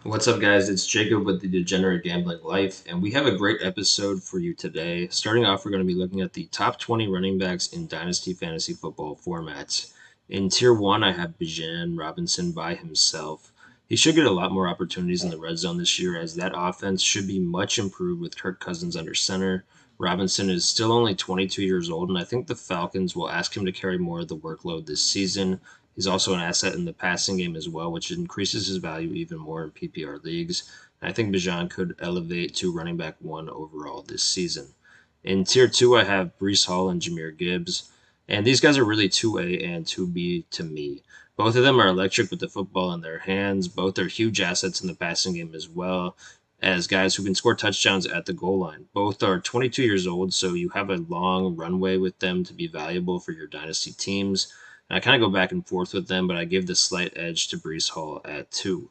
What's up, guys? It's Jacob with the Degenerate Gambling Life, and we have a great episode for you today. Starting off, we're going to be looking at the top 20 running backs in Dynasty Fantasy Football formats. In Tier 1, I have Bijan Robinson by himself. He should get a lot more opportunities in the red zone this year, as that offense should be much improved with Kirk Cousins under center. Robinson is still only 22 years old, and I think the Falcons will ask him to carry more of the workload this season. He's also an asset in the passing game as well, which increases his value even more in PPR leagues. I think Bijan could elevate to running back one overall this season. In tier two, I have Brees Hall and Jameer Gibbs. And these guys are really 2A and 2B to me. Both of them are electric with the football in their hands. Both are huge assets in the passing game as well as guys who can score touchdowns at the goal line. Both are 22 years old, so you have a long runway with them to be valuable for your dynasty teams. And I kind of go back and forth with them, but I give the slight edge to Brees Hall at 2.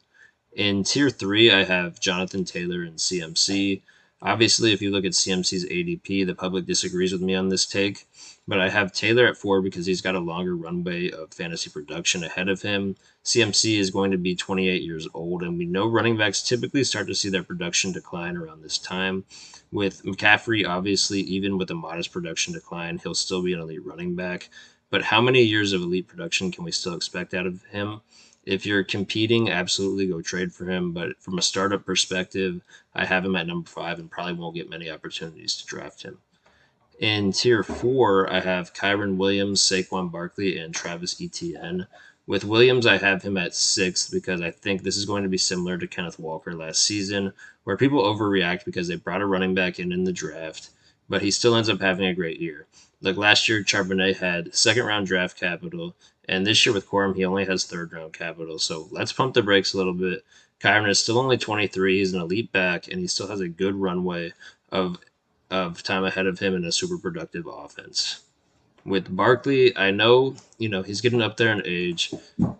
In tier 3, I have Jonathan Taylor and CMC. Obviously, if you look at CMC's ADP, the public disagrees with me on this take, but I have Taylor at 4 because he's got a longer runway of fantasy production ahead of him. CMC is going to be 28 years old, and we know running backs typically start to see their production decline around this time. With McCaffrey, obviously, even with a modest production decline, he'll still be an elite running back. But how many years of elite production can we still expect out of him? If you're competing, absolutely go trade for him. But from a startup perspective, I have him at number 5 and probably won't get many opportunities to draft him. In tier 4, I have Kyron Williams, Saquon Barkley, and Travis Etienne. With Williams, I have him at 6th because I think this is going to be similar to Kenneth Walker last season, where people overreact because they brought a running back in the draft, but he still ends up having a great year. Like last year, Charbonnet had second round draft capital, and this year with Corum, he only has third round capital. So let's pump the brakes a little bit. Kyron is still only 23. He's an elite back, and he still has a good runway of time ahead of him in a super productive offense. With Barkley, I know, he's getting up there in age,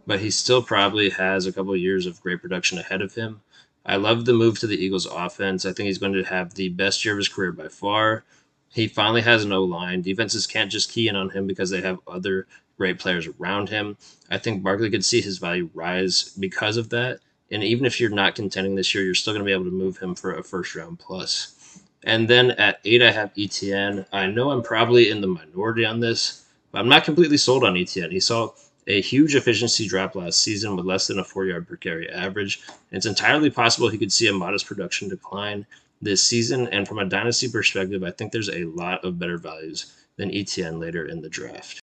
but he still probably has a couple of years of great production ahead of him. I love the move to the Eagles offense. I think he's going to have the best year of his career by far. He finally has an O line. Defenses can't just key in on him because they have other great players around him. I think Barkley could see his value rise because of that. And even if you're not contending this year, you're still going to be able to move him for a first round plus. And then at 8, I have ETN. I know I'm probably in the minority on this, but I'm not completely sold on ETN. He saw a huge efficiency drop last season with less than a 4 yard per carry average. And it's entirely possible he could see a modest production decline this season. And from a dynasty perspective, I think there's a lot of better values than ETN later in the draft.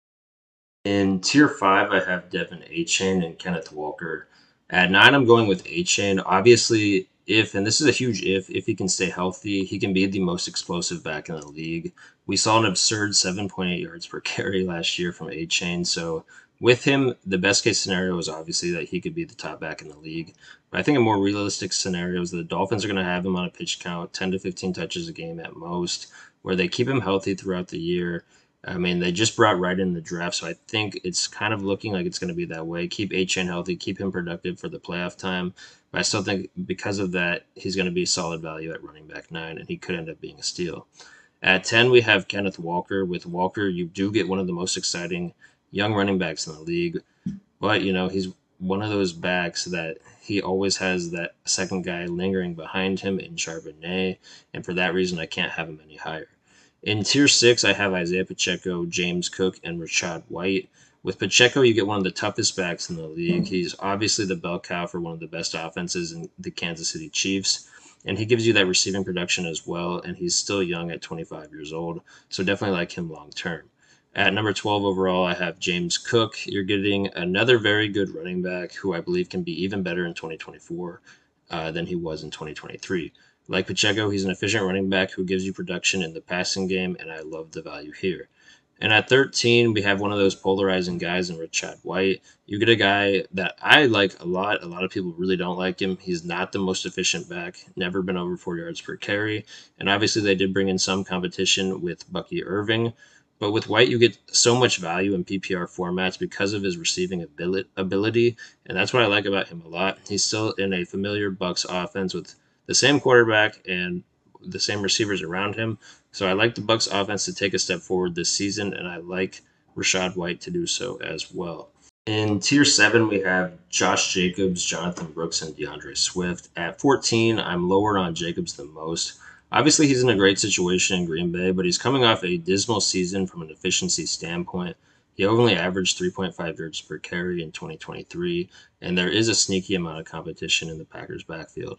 In tier 5, I have Devin A Chain and Kenneth Walker. At 9, I'm going with A Chain. Obviously, and this is a huge if he can stay healthy, he can be the most explosive back in the league. We saw an absurd 7.8 yards per carry last year from A Chain. So, with him, the best case scenario is obviously that he could be the top back in the league. But I think a more realistic scenario is that the Dolphins are going to have him on a pitch count, 10 to 15 touches a game at most, where they keep him healthy throughout the year. I mean, they just brought right in the draft, so I think it's kind of looking like it's going to be that way. Keep A-Chain healthy, keep him productive for the playoff time. But I still think because of that, he's going to be solid value at running back 9, and he could end up being a steal. At 10, we have Kenneth Walker. With Walker, you do get one of the most exciting young running backs in the league. But, he's one of those backs that he always has that second guy lingering behind him in Charbonnet, and for that reason, I can't have him any higher. In tier 6, I have Isaiah Pacheco, James Cook, and Rashad White. With Pacheco, you get one of the toughest backs in the league. He's obviously the bell cow for one of the best offenses in the Kansas City Chiefs. And he gives you that receiving production as well, and he's still young at 25 years old, so definitely like him long term. At number 12 overall, I have James Cook. You're getting another very good running back who I believe can be even better in 2024 than he was in 2023. Like Pacheco, he's an efficient running back who gives you production in the passing game, and I love the value here. And at 13, we have one of those polarizing guys in Rashad White. You get a guy that I like a lot. A lot of people really don't like him. He's not the most efficient back, never been over 4 yards per carry. And obviously, they did bring in some competition with Bucky Irving. But with White, you get so much value in PPR formats because of his receiving ability. And that's what I like about him a lot. He's still in a familiar Bucks offense with the same quarterback and the same receivers around him. So I like the Bucks offense to take a step forward this season, and I like Rashad White to do so as well. In tier 7, we have Josh Jacobs, Jonathan Brooks, and DeAndre Swift. At 14, I'm lower on Jacobs than most. Obviously, he's in a great situation in Green Bay, but he's coming off a dismal season from an efficiency standpoint. He only averaged 3.5 yards per carry in 2023, and there is a sneaky amount of competition in the Packers' backfield.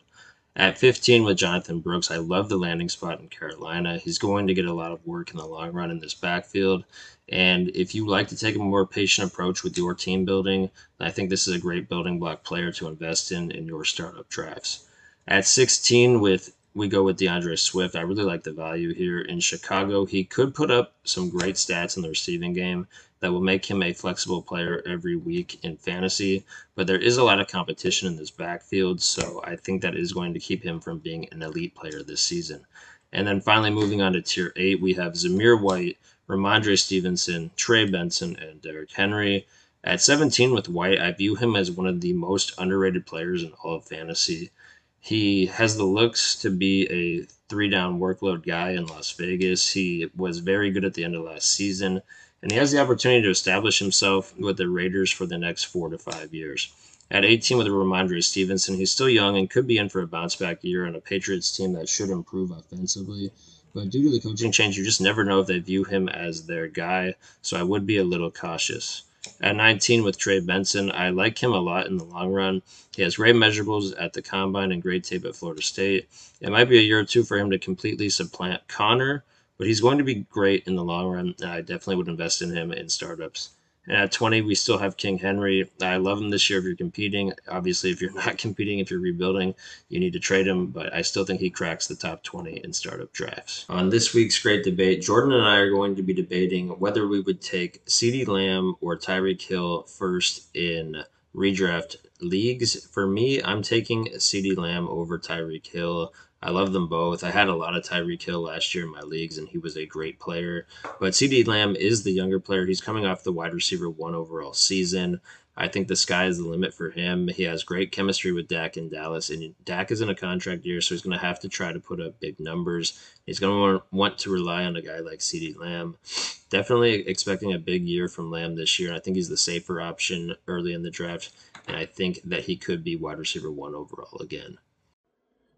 At 15 with Jonathan Brooks, I love the landing spot in Carolina. He's going to get a lot of work in the long run in this backfield. And if you like to take a more patient approach with your team building, I think this is a great building block player to invest in your startup drafts. At 16, with we go with DeAndre Swift. I really like the value here in Chicago. He could put up some great stats in the receiving game that will make him a flexible player every week in fantasy. But there is a lot of competition in this backfield, so I think that is going to keep him from being an elite player this season. And then finally, moving on to tier 8, we have Zamir White, Ramondre Stevenson, Trey Benson, and Derrick Henry. At 17 with White, I view him as one of the most underrated players in all of fantasy. He has the looks to be a three down workload guy in Las Vegas. He was very good at the end of last season, and he has the opportunity to establish himself with the Raiders for the next 4 to 5 years. At 18 with Ramondre Stevenson, he's still young and could be in for a bounce back year on a Patriots team that should improve offensively. But due to the coaching change, you just never know if they view him as their guy, so I would be a little cautious. At 19 with Trey Benson, I like him a lot in the long run. He has great measurables at the combine and great tape at Florida State. It might be a year or two for him to completely supplant Connor, but he's going to be great in the long run. I definitely would invest in him in startups. And at 20, we still have King Henry. I love him this year if you're competing. Obviously, if you're not competing, if you're rebuilding, you need to trade him, but I still think he cracks the top 20 in startup drafts. On this week's great debate, Jordan and I are going to be debating whether we would take Ceedee Lamb or Tyreek Hill first in redraft leagues. For me, I'm taking Ceedee Lamb over Tyreek Hill. I love them both. I had a lot of Tyreek Hill last year in my leagues, and he was a great player. But Ceedee Lamb is the younger player. He's coming off the wide receiver one overall season. I think the sky is the limit for him. He has great chemistry with Dak in Dallas, and Dak is in a contract year, so he's going to have to try to put up big numbers. He's going to want to rely on a guy like Ceedee Lamb. Definitely expecting a big year from Lamb this year. I think he's the safer option early in the draft, and I think that he could be wide receiver one overall again.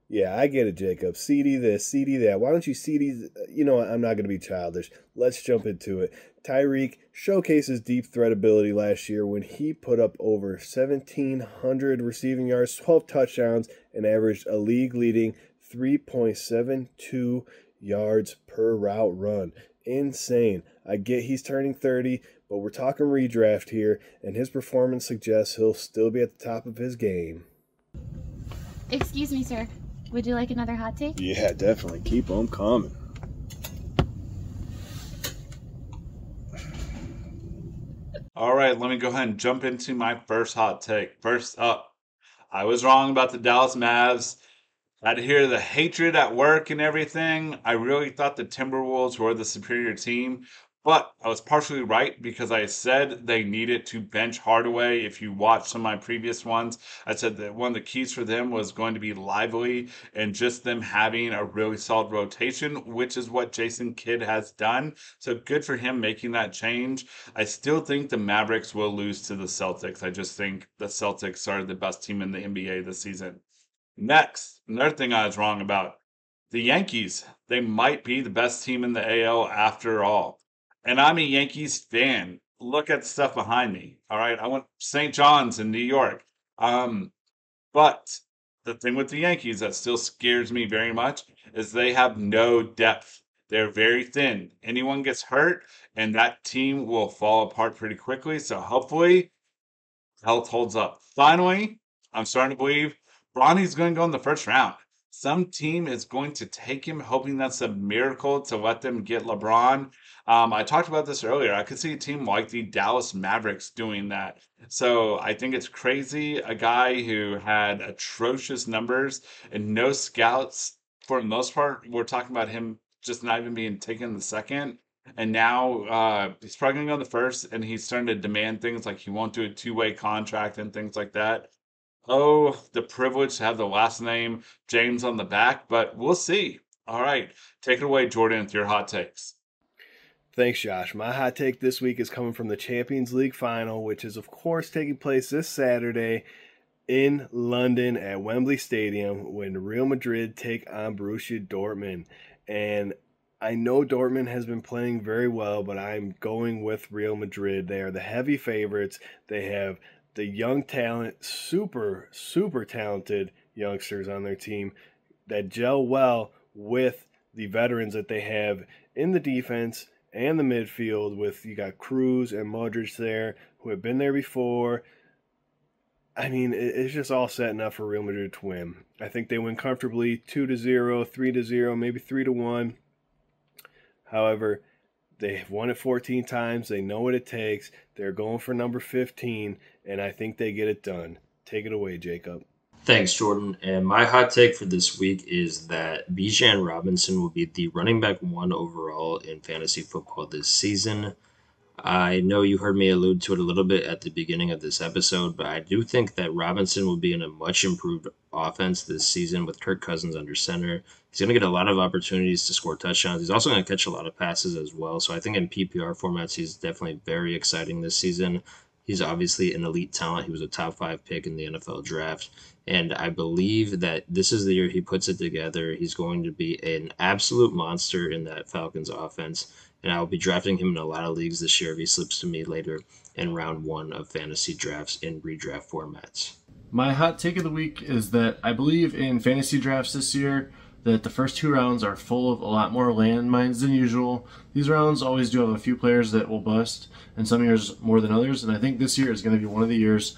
Yeah, I get it, Jacob. CD this, CD that. Why don't you CD? You know, I'm not going to be childish. Let's jump into it. Tyreek showcases deep threat ability last year when he put up over 1,700 receiving yards, 12 touchdowns, and averaged a league leading 3.72 yards per route run. Insane. I get he's turning 30, but we're talking redraft here, and his performance suggests he'll still be at the top of his game. Excuse me, sir. Would you like another hot take? Yeah, definitely. Keep them coming. All right, let me go ahead and jump into my first hot take. First up, I was wrong about the Dallas Mavs. I'd hear the hatred at work and everything. I really thought the Timberwolves were the superior team, but I was partially right because I said they needed to bench Hardaway. If you watch some of my previous ones, I said that one of the keys for them was going to be Lively and just them having a really solid rotation, which is what Jason Kidd has done. So good for him making that change. I still think the Mavericks will lose to the Celtics. I just think the Celtics are the best team in the NBA this season. Next, another thing I was wrong about the Yankees. They might be the best team in the AL after all. And I'm a Yankees fan. Look at the stuff behind me. All right. I went St. John's in New York. Um, but the thing with the Yankees that still scares me very much is they have no depth. They're very thin. Anyone gets hurt, and that team will fall apart pretty quickly. So hopefully health holds up. Finally, I'm starting to believe Bronny's going to go in the first round. Some team is going to take him, hoping that's a miracle to let them get LeBron. I talked about this earlier. I could see a team like the Dallas Mavericks doing that. So I think it's crazy. A guy who had atrocious numbers and no scouts for the most part. We're talking about him just not even being taken in the second. And now he's probably going to go in the first, and he's starting to demand things like he won't do a two-way contract and things like that. Oh, the privilege to have the last name James on the back, but we'll see. All right, take it away, Jordan, with your hot takes. Thanks, Josh. My hot take this week is coming from the Champions League final, which is, of course, taking place this Saturday in London at Wembley Stadium when Real Madrid take on Borussia Dortmund. And I know Dortmund has been playing very well, but I'm going with Real Madrid. They are the heavy favorites. They have the young talent, super, super talented youngsters on their team that gel well with the veterans that they have in the defense and the midfield. With you got Cruz and Modric there who have been there before. I mean, it's just all setting up for Real Madrid to win. I think they win comfortably 2-0, 3-0, maybe 3-1. However, they have won it 14 times. They know what it takes. They're going for number 15, and I think they get it done. Take it away, Jacob. Thanks, Jordan. And my hot take for this week is that Bijan Robinson will be the running back 1 overall in fantasy football this season. I know you heard me allude to it a little bit at the beginning of this episode, but I do think that Robinson will be in a much improved offense this season with Kirk Cousins under center. He's going to get a lot of opportunities to score touchdowns. He's also going to catch a lot of passes as well. So I think in PPR formats, he's definitely very exciting this season. He's obviously an elite talent. He was a top 5 pick in the NFL draft. And I believe that this is the year he puts it together. He's going to be an absolute monster in that Falcons offense. And I'll be drafting him in a lot of leagues this year if he slips to me later in round 1 of fantasy drafts in redraft formats. My hot take of the week is that I believe in fantasy drafts this year that the first 2 rounds are full of a lot more landmines than usual. These rounds always do have a few players that will bust, and some years more than others. And I think this year is going to be one of the years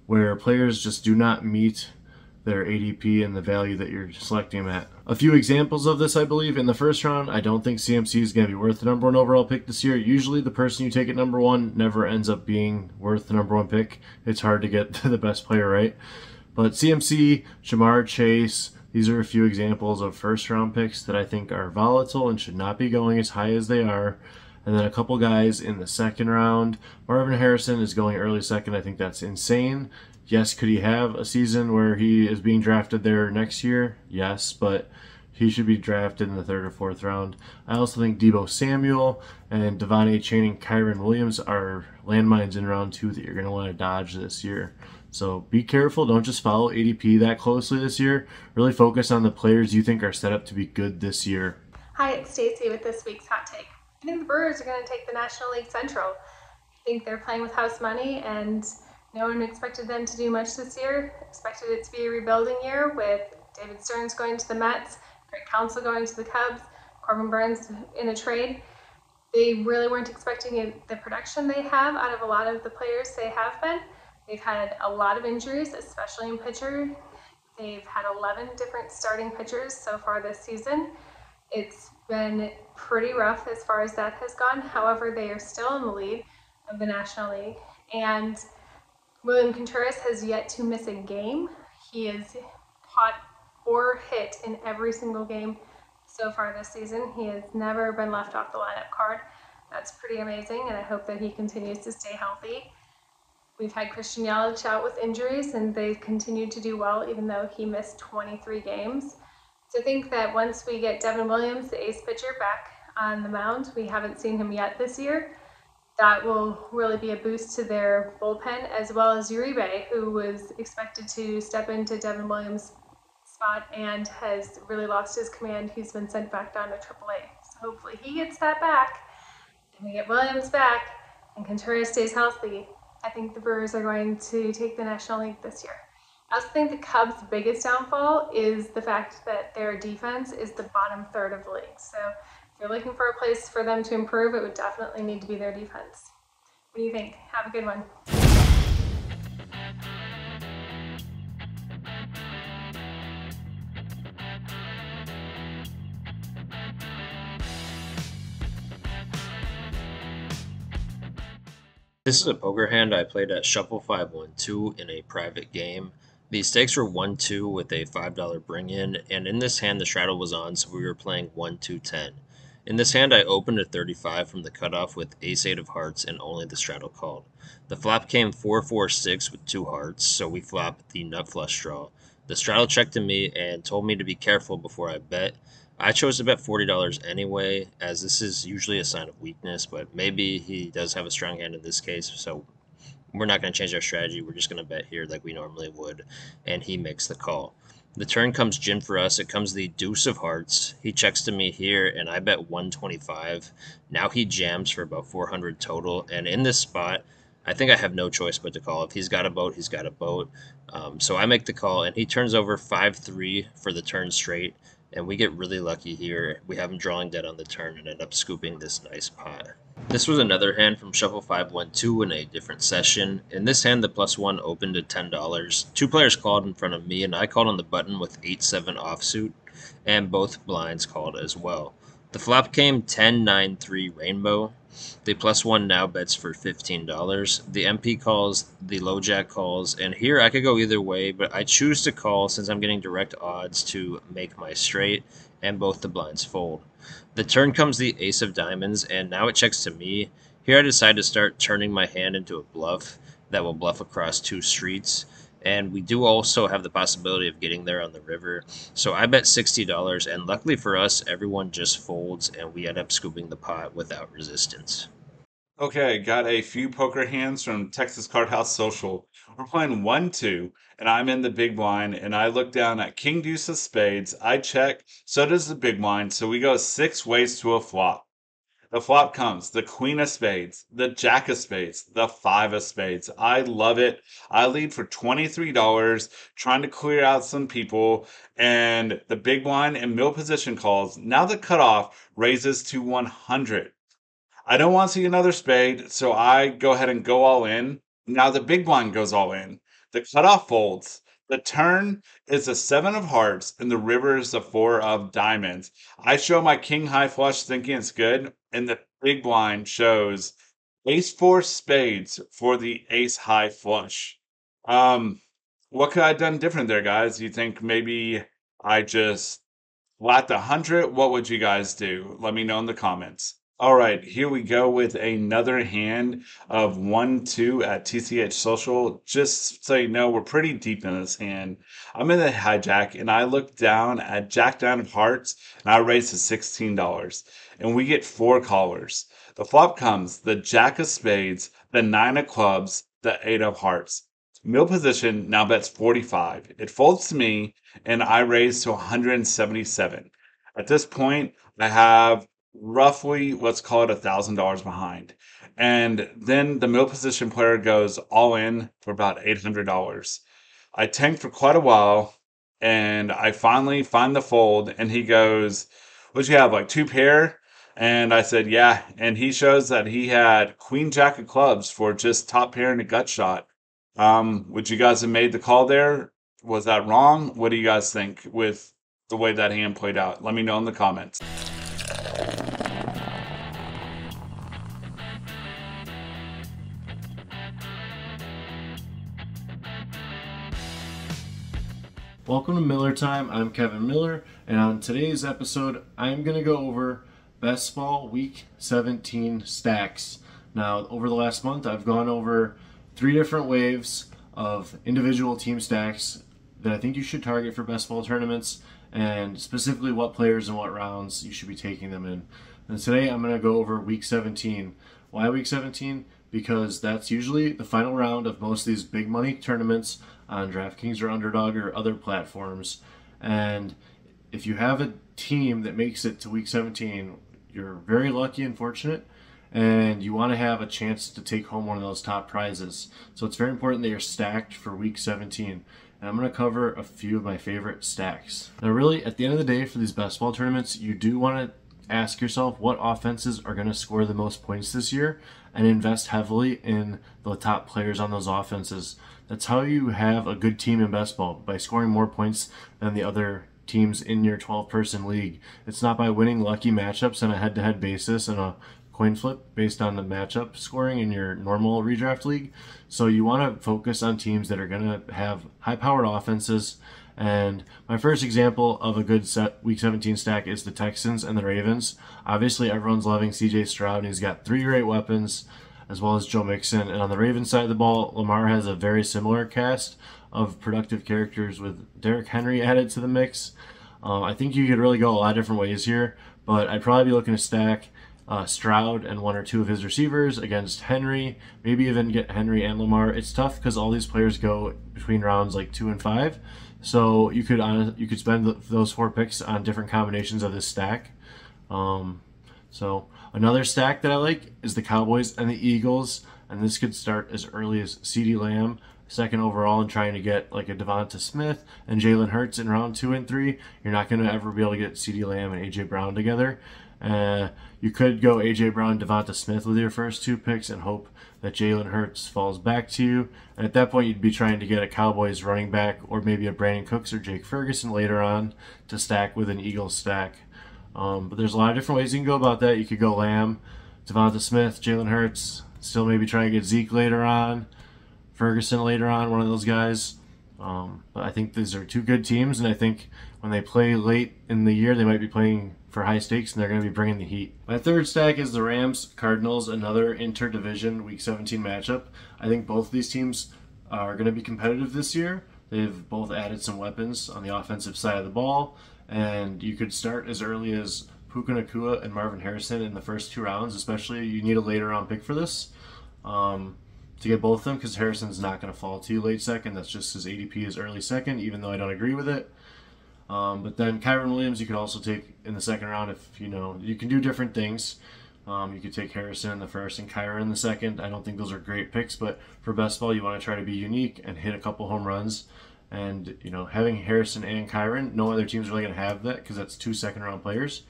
where players just do not meet their ADP and the value that you're selecting them at. A few examples of this, I believe. In the first round, I don't think CMC is going to be worth the number 1 overall pick this year. Usually the person you take at number 1 never ends up being worth the number 1 pick. It's hard to get the best player right. But CMC, Jamar Chase, these are a few examples of first round picks that I think are volatile and should not be going as high as they are. And then a couple guys in the second round. Marvin Harrison is going early second. I think that's insane. Yes, could he have a season where he is being drafted there next year? Yes, but he should be drafted in the 3rd or 4th round. I also think Deebo Samuel and Devon A. Chain and Kyron Williams are landmines in round 2 that you're going to want to dodge this year. So be careful. Don't just follow ADP that closely this year. Really focus on the players you think are set up to be good this year. Hi, it's Stacy with this week's hot take. I think the Brewers are going to take the National League Central. I think they're playing with house money, and no one expected them to do much this year. Expected it to be a rebuilding year with David Stearns going to the Mets, Greg Counsell going to the Cubs, Corbin Burns in a trade. They really weren't expecting the production they have out of a lot of the players they have been. They've had a lot of injuries, especially in pitcher. They've had 11 different starting pitchers so far this season. It's been pretty rough as far as that has gone. However, they are still in the lead of the National League. And William Contreras has yet to miss a game. He has caught or hit in every single game so far this season. He has never been left off the lineup card. That's pretty amazing, and I hope that he continues to stay healthy. We've had Christian Yelich out with injuries, and they've continued to do well, even though he missed 23 games. So I think that once we get Devin Williams, the ace pitcher, back on the mound, we haven't seen him yet this year, that will really be a boost to their bullpen, as well as Uribe, who was expected to step into Devin Williams' spot and has really lost his command. He's been sent back down to AAA. So hopefully he gets that back, and we get Williams back, and Contreras stays healthy. I think the Brewers are going to take the National League this year. I also think the Cubs' biggest downfall is the fact that their defense is the bottom third of the league. So if you're looking for a place for them to improve, it would definitely need to be their defense. What do you think? Have a good one. This is a poker hand I played at Shuffle 512 in a private game. The stakes were 1-2 with a $5 bring in, and in this hand the straddle was on, so we were playing 1-2-10. In this hand I opened at 35 from the cutoff with ace-8 of hearts and only the straddle called. The flop came 4-4-6 with 2 hearts, so we flopped the nut flush draw. The straddle checked to me and told me to be careful before I bet. I chose to bet $40 anyway, as this is usually a sign of weakness, but maybe he does have a strong hand in this case, so we're not going to change our strategy. We're just going to bet here like we normally would, and he makes the call. The turn comes gin for us. It comes the deuce of hearts. He checks to me here, and I bet 125. Now he jams for about 400 total, and in this spot, I think I have no choice but to call. If he's got a boat, he's got a boat. So I make the call, and he turns over 5-3 for the turn straight, and we get really lucky here. We have him drawing dead on the turn and end up scooping this nice pot. This was another hand from Shuffle 512 in a different session. In this hand, the +1 opened at $10. Two players called in front of me, and I called on the button with 8-7 offsuit, and both blinds called as well. The flop came 10-9-3 rainbow. The +1 now bets for $15. The MP calls, the low jack calls, and here I could go either way, but I choose to call since I'm getting direct odds to make my straight, and both the blinds fold. The turn comes the ace of diamonds, and now it checks to me. Here I decide to start turning my hand into a bluff that will bluff across two streets, and we do also have the possibility of getting there on the river. So I bet $60, and luckily for us, everyone just folds, and we end up scooping the pot without resistance. Okay, got a few poker hands from Texas Card House Social. We're playing 1-2, and I'm in the big blind, and I look down at King Deuce of Spades. I check, so does the big blind, so we go 6 ways to a flop. The flop comes the Queen of Spades, the Jack of Spades, the 5 of Spades. I love it. I lead for $23, trying to clear out some people, and the big blind and middle position calls. Now the cutoff raises to 100. I don't want to see another spade, so I go ahead and go all in. Now the big blind goes all in. The cutoff folds. The turn is a 7 of hearts, and the river is the 4 of diamonds. I show my king high flush thinking it's good, and the big blind shows ace 4 spades for the ace high flush. What could I have done different there, guys? You think maybe I just flat the 100? What would you guys do? Let me know in the comments. All right, here we go with another hand of 1-2 at TCH Social. Just so you know, we're pretty deep in this hand. I'm in the hijack, and I look down at Jack down of hearts, and I raise to $16. And we get 4 callers. The flop comes the Jack of spades, the 9 of clubs, the 8 of hearts. Middle position now bets 45. It folds to me, and I raise to 177. At this point, I have roughly, let's call it $1,000 behind. And then the middle position player goes all in for about $800. I tanked for quite a while, and I finally find the fold, and he goes, what'd you have, like 2 pair? And I said, yeah. And he shows that he had Queen Jack of clubs for just top pair and a gut shot. Would you guys have made the call there? Was that wrong? What do you guys think with the way that hand played out? Let me know in the comments. Welcome to Miller Time. I'm Kevin Miller, and on today's episode, I'm going to go over Best Ball Week 17 stacks. Now, over the last month, I've gone over 3 different waves of individual team stacks that I think you should target for best ball tournaments, and specifically what players and what rounds you should be taking them in. And today, I'm going to go over Week 17. Why Week 17? Because that's usually the final round of most of these big money tournaments on DraftKings or Underdog or other platforms. And if you have a team that makes it to Week 17, you're very lucky and fortunate, and you want to have a chance to take home one of those top prizes. So it's very important that you're stacked for Week 17. And I'm going to cover a few of my favorite stacks. Now really, at the end of the day for these best ball tournaments, you do want to ask yourself what offenses are going to score the most points this year and invest heavily in the top players on those offenses. That's how you have a good team in best ball, by scoring more points than the other teams in your 12-person league. It's not by winning lucky matchups on a head-to-head basis and a coin flip based on the matchup scoring in your normal redraft league. So you want to focus on teams that are going to have high-powered offenses. And my first example of a good Week 17 stack is the Texans and the Ravens. Obviously, everyone's loving CJ Stroud, and he's got 3 great weapons, as well as Joe Mixon. And on the Ravens side of the ball, Lamar has a very similar cast of productive characters with Derrick Henry added to the mix. I think you could really go a lot of different ways here, but I'd probably be looking to stack Stroud and one or two of his receivers against Henry, maybe even get Henry and Lamar. It's tough because all these players go between rounds like 2 and 5, so you could spend those 4 picks on different combinations of this stack. So another stack that I like is the Cowboys and the Eagles, and this could start as early as Ceedee Lamb, 2nd overall, and trying to get like a Devonta Smith and Jalen Hurts in round 2 and 3. You're not going to ever be able to get Ceedee Lamb and A.J. Brown together. You could go A.J. Brown, Devonta Smith with your first 2 picks and hope that Jalen Hurts falls back to you. And at that point, you'd be trying to get a Cowboys running back or maybe a Brandon Cooks or Jake Ferguson later on to stack with an Eagles stack. But there's a lot of different ways you can go about that. You could go Lamb, Devonta Smith, Jalen Hurts, still maybe try to get Zeke later on, Ferguson later on, one of those guys. But I think these are 2 good teams, and I think when they play late in the year, they might be playing for high stakes, and they're going to be bringing the heat. My 3rd stack is the Rams-Cardinals, another inter-division Week 17 matchup. I think both of these teams are going to be competitive this year. They've both added some weapons on the offensive side of the ball, and you could start as early as Puka Nacua and Marvin Harrison in the first 2 rounds, especially you need a later round pick for this to get both of them, because Harrison's not going to fall to you late 2nd. That's just his ADP is early 2nd, even though I don't agree with it. But then Kyren Williams you could also take in the 2nd round if, you can do different things. You could take Harrison in the 1st and Kyren in the 2nd. I don't think those are great picks, but for best ball, you want to try to be unique and hit a couple home runs. And, having Harrison and Kyren, no other team's really going to have that because that's 2 second-round players.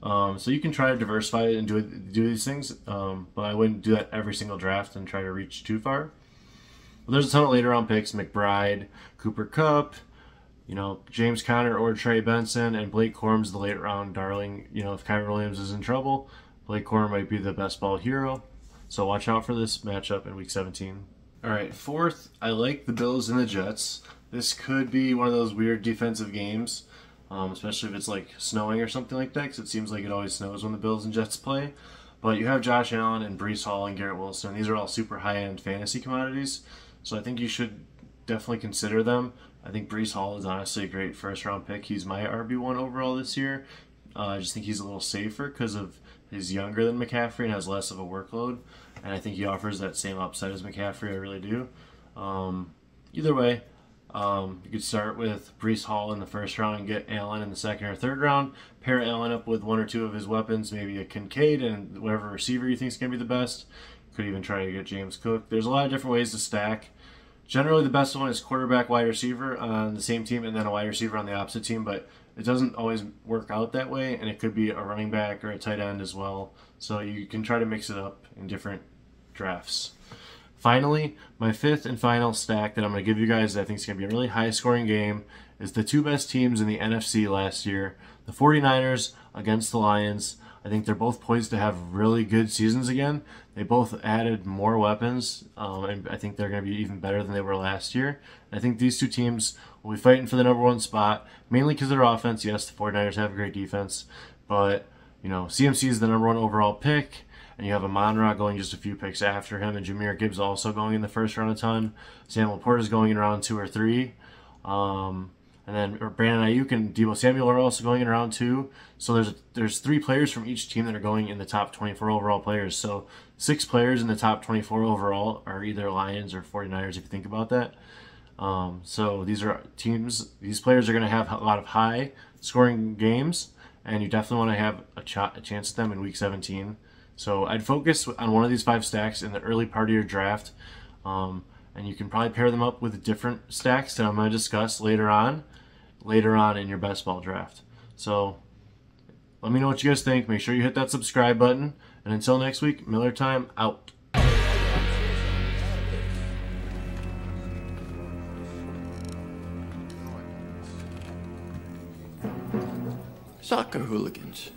So you can try to diversify it and do these things, but I wouldn't do that every single draft and try to reach too far. But there's a ton of later-round picks, McBride, Cooper Kupp, James Conner or Trey Benson, and Blake Corum's the late-round darling. If Kyren Williams is in trouble, Blake Corum might be the best ball hero. So watch out for this matchup in Week 17. All right, 4th, I like the Bills and the Jets. This could be one of those weird defensive games, especially if it's like snowing or something like that, because it seems like it always snows when the Bills and Jets play. But you have Josh Allen and Breece Hall and Garrett Wilson. These are all super high-end fantasy commodities, so I think you should definitely consider them. I think Breece Hall is honestly a great first-round pick. He's my RB1 overall this year. I just think he's a little safer because he's younger than McCaffrey and has less of a workload, and I think he offers that same upside as McCaffrey. I really do. Either way, you could start with Breece Hall in the 1st round and get Allen in the 2nd or 3rd round. Pair Allen up with 1 or 2 of his weapons, maybe a Kincaid and whatever receiver you think is going to be the best. Could even try to get James Cook. There's a lot of different ways to stack. Generally, the best one is quarterback, wide receiver on the same team, and then a wide receiver on the opposite team, but it doesn't always work out that way, and it could be a running back or a tight end as well. So you can try to mix it up in different drafts. Finally, my 5th and final stack that I'm going to give you guys that I think is going to be a really high-scoring game is the 2 best teams in the NFC last year, the 49ers against the Lions. I think they're both poised to have really good seasons again. They both added more weapons, and I think they're going to be even better than they were last year. I think these 2 teams will be fighting for the #1 spot, mainly because of their offense. Yes, the 49ers have a great defense, but CMC is the #1 overall pick, and you have Amon-Ra going just a few picks after him, and Jahmyr Gibbs also going in the 1st round a ton. Sam Laporta is going in round 2 or 3. And then Brandon Ayuk and Deebo Samuel are also going in round 2. So there's 3 players from each team that are going in the top 24 overall players. So 6 players in the top 24 overall are either Lions or 49ers if you think about that. So these are teams, these players are going to have a lot of high scoring games, and you definitely want to have a chance at them in Week 17. So I'd focus on one of these 5 stacks in the early part of your draft. And you can probably pair them up with different stacks that I'm going to discuss later on in your best ball draft. So let me know what you guys think. Make sure you hit that subscribe button. And until next week, Miller Time out. Soccer hooligans.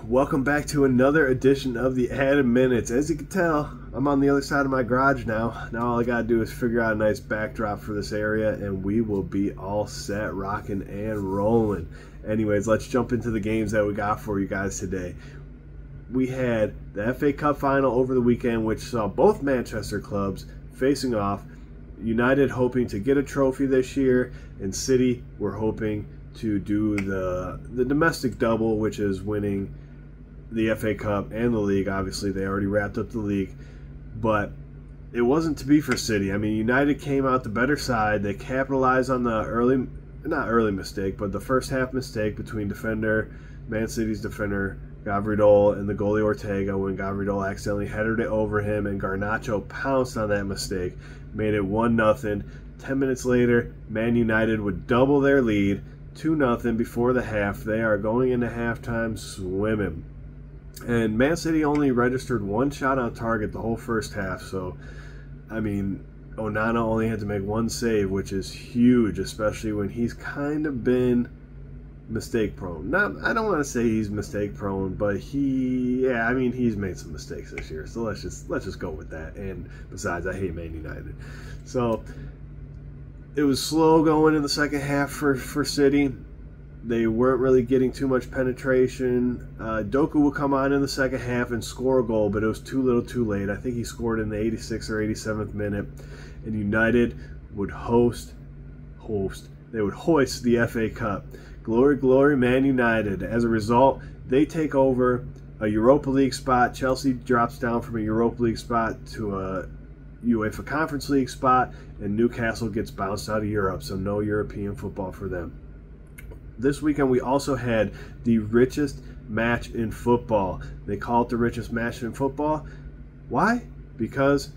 Welcome back to another edition of the Added Minutes. As you can tell, I'm on the other side of my garage now. Now all I gotta do is figure out a nice backdrop for this area, and we will be all set, rocking and rolling. Anyways, let's jump into the games that we got for you guys today. We had the FA Cup final over the weekend, which saw both Manchester clubs facing off United hoping to get a trophy this year, and City were hoping to do the domestic double, which is winning the FA Cup and the league. Obviously, they already wrapped up the league, but it wasn't to be for City. I mean, United came out the better side. They capitalized on the not early mistake, but the first half mistake between Man City's defender, Gavridol, and the goalie Ortega when Gavridol accidentally headed it over him, and Garnacho pounced on that mistake, made it 1-0. 10 minutes later, Man United would double their lead, 2-0 before the half. They are going into halftime swimming. And Man City only registered one shot on target the whole first half, so, I mean, Onana only had to make one save, which is huge, especially when he's kind of been mistake prone. I don't want to say he's mistake prone, but he's made some mistakes this year. So let's just go with that. And besides, I hate Man United. So it was slow going in the second half for City. They weren't really getting too much penetration. Doku would come on in the second half and score a goal, but it was too little too late. I think he scored in the 86th or 87th minute. And United would hoist the FA Cup. Glory, glory, Man United. As a result, they take over a Europa League spot. Chelsea drops down from a Europa League spot to a UEFA Conference League spot, and Newcastle gets bounced out of Europe, so no European football for them. This weekend, we also had the richest match in football. They call it the richest match in football. Why? Because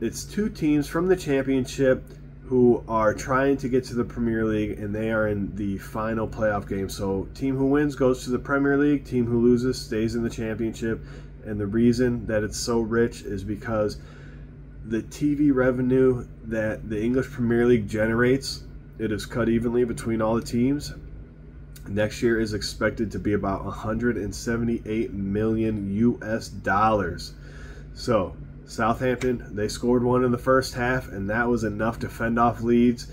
it's two teams from the championship who are trying to get to the Premier League, and they are in the final playoff game. So team who wins goes to the Premier League, team who loses stays in the championship. And the reason that it's so rich is because the TV revenue that the English Premier League generates, it is cut evenly between all the teams. Next year is expected to be about 178 million US dollars. So Southampton, they scored one in the first half, and that was enough to fend off Leeds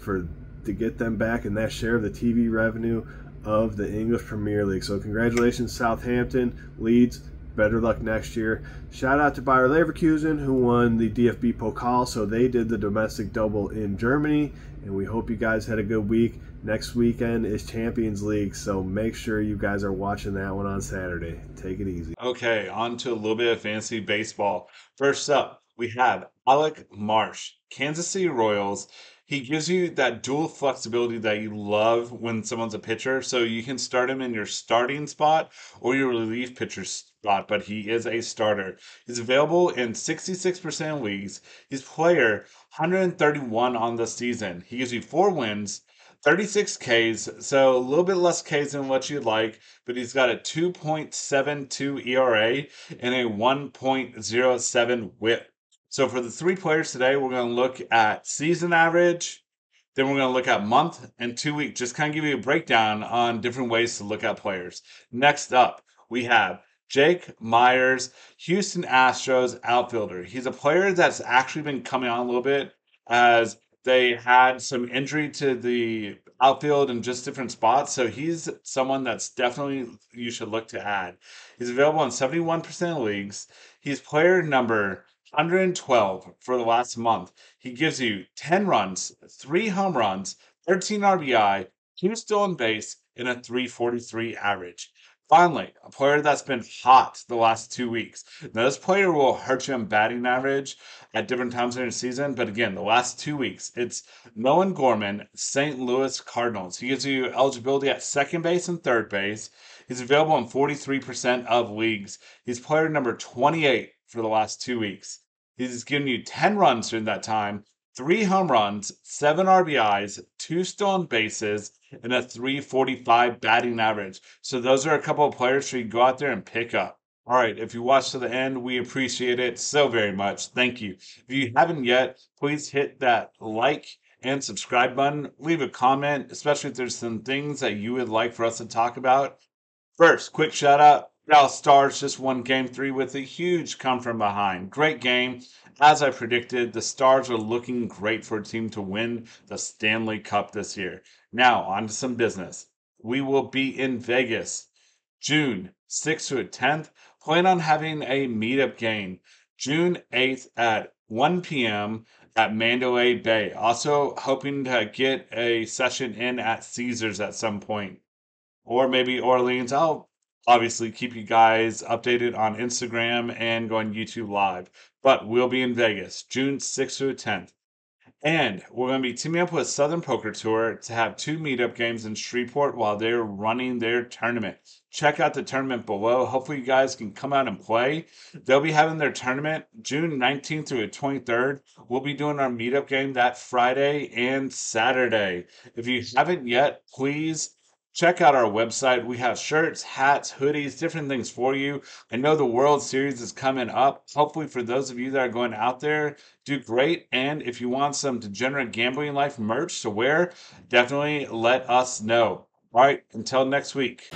to get them back in that share of the TV revenue of the English Premier League. So congratulations, Southampton. Leeds, better luck next year. Shout out to Bayer Leverkusen, who won the DFB Pokal, so they did the domestic double in Germany, and we hope you guys had a good week. Next weekend is Champions League, so make sure you guys are watching that one on Saturday. Take it easy. Okay, on to a little bit of fantasy baseball. First up, we have Alec Marsh, Kansas City Royals. He gives you that dual flexibility that you love when someone's a pitcher. So you can start him in your starting spot or your relief pitcher spot, but he is a starter. He's available in 66% of leagues. He's player 131 on the season. He gives you 4 wins, 36 Ks, so a little bit less Ks than what you'd like, but he's got a 2.72 ERA and a 1.07 whip. So for the 3 players today, we're going to look at season average, then we're going to look at month and 2 week, just kind of give you a breakdown on different ways to look at players. Next up, we have Jake Myers, Houston Astros outfielder. He's a player that's actually been coming on a little bit as they had some injury to the outfield in just different spots. So he's someone that's definitely you should look to add. He's available in 71% of leagues. He's player number 112 for the last month. He gives you 10 runs, 3 home runs, 13 RBI, 2 stolen base, and a 343 average. Finally, a player that's been hot the last 2 weeks. Now, this player will hurt you in batting average at different times during the season, but again, the last 2 weeks, it's Nolan Gorman, St. Louis Cardinals. He gives you eligibility at second base and third base. He's available in 43% of leagues. He's player number 28 for the last 2 weeks. He's given you 10 runs during that time, 3 home runs, 7 RBIs, 2 stolen bases, and a 345 batting average. So those are a couple of players for you to go out there and pick up. All right, if you watched to the end, we appreciate it so very much. Thank you. If you haven't yet, please hit that like and subscribe button. Leave a comment, especially if there's some things that you would like for us to talk about. First, quick shout out. Dallas Stars just won Game 3 with a huge come from behind. Great game. As I predicted, the Stars are looking great for a team to win the Stanley Cup this year. Now, on to some business. We will be in Vegas June 6th to 10th. Plan on having a meetup game June 8th at 1 p.m. at Mandalay Bay. Also, hoping to get a session in at Caesars at some point, or maybe Orleans. I'll obviously keep you guys updated on Instagram and going YouTube Live. But we'll be in Vegas June 6th through 10th. And we're going to be teaming up with Southern Poker Tour to have 2 meetup games in Shreveport while they're running their tournament. Check out the tournament below. Hopefully, you guys can come out and play. They'll be having their tournament June 19th through the 23rd. We'll be doing our meetup game that Friday and Saturday. If you haven't yet, please check out our website. We have shirts, hats, hoodies, different things for you. I know the World Series is coming up. Hopefully, for those of you that are going out there, do great. And if you want some Degenerate Gambling Life merch to wear, definitely let us know. All right, until next week.